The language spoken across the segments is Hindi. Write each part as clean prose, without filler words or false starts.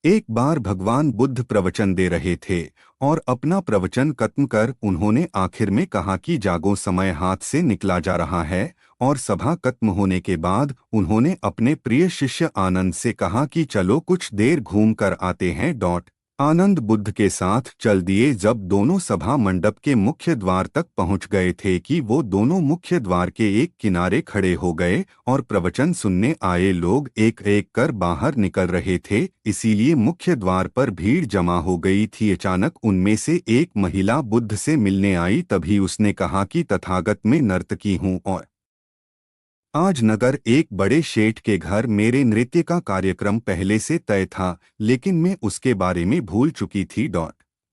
एक बार भगवान बुद्ध प्रवचन दे रहे थे और अपना प्रवचन खत्म कर उन्होंने आखिर में कहा कि जागो, समय हाथ से निकला जा रहा है। और सभा खत्म होने के बाद उन्होंने अपने प्रिय शिष्य आनंद से कहा कि चलो कुछ देर घूम कर आते हैं। आनंद बुद्ध के साथ चल दिए। जब दोनों सभा मंडप के मुख्य द्वार तक पहुंच गए थे कि वो दोनों मुख्य द्वार के एक किनारे खड़े हो गए और प्रवचन सुनने आए लोग एक एक कर बाहर निकल रहे थे, इसीलिए मुख्य द्वार पर भीड़ जमा हो गई थी। अचानक उनमें से एक महिला बुद्ध से मिलने आई। तभी उसने कहा कि तथागत, मैं नर्तकी हूँ और आज नगर एक बड़े शेठ के घर मेरे नृत्य का कार्यक्रम पहले से तय था, लेकिन मैं उसके बारे में भूल चुकी थी।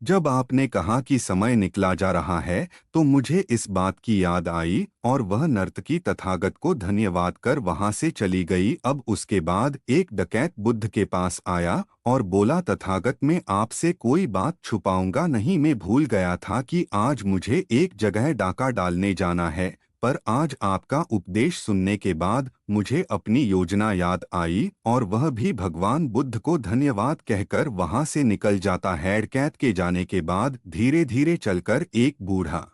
जब आपने कहा कि समय निकला जा रहा है तो मुझे इस बात की याद आई और वह नर्तकी तथागत को धन्यवाद कर वहां से चली गई। अब उसके बाद एक डकैत बुद्ध के पास आया और बोला, तथागत, मैं आपसे कोई बात छुपाऊंगा नहीं। मैं भूल गया था कि आज मुझे एक जगह डाका डालने जाना है, पर आज आपका उपदेश सुनने के बाद मुझे अपनी योजना याद आई और वह भी भगवान बुद्ध को धन्यवाद कहकर वहां से निकल जाता है। डकैत के जाने के बाद धीरे धीरे चलकर एक बूढ़ा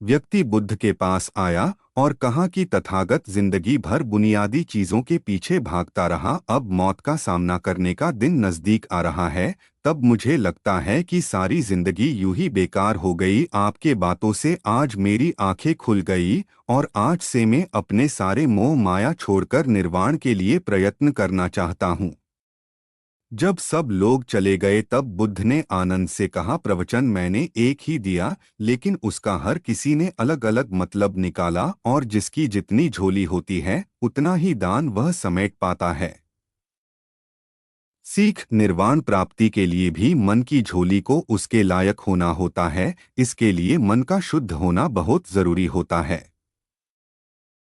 व्यक्ति बुद्ध के पास आया और कहा कि तथागत, जिंदगी भर बुनियादी चीजों के पीछे भागता रहा, अब मौत का सामना करने का दिन नजदीक आ रहा है। तब मुझे लगता है कि सारी जिंदगी यूं ही बेकार हो गई। आपके बातों से आज मेरी आंखें खुल गई और आज से मैं अपने सारे मोह माया छोड़कर निर्वाण के लिए प्रयत्न करना चाहता हूँ। जब सब लोग चले गए तब बुद्ध ने आनंद से कहा, प्रवचन मैंने एक ही दिया, लेकिन उसका हर किसी ने अलग अलग मतलब निकाला और जिसकी जितनी झोली होती है उतना ही दान वह समेट पाता है। सीख, निर्वाण प्राप्ति के लिए भी मन की झोली को उसके लायक होना होता है। इसके लिए मन का शुद्ध होना बहुत जरूरी होता है।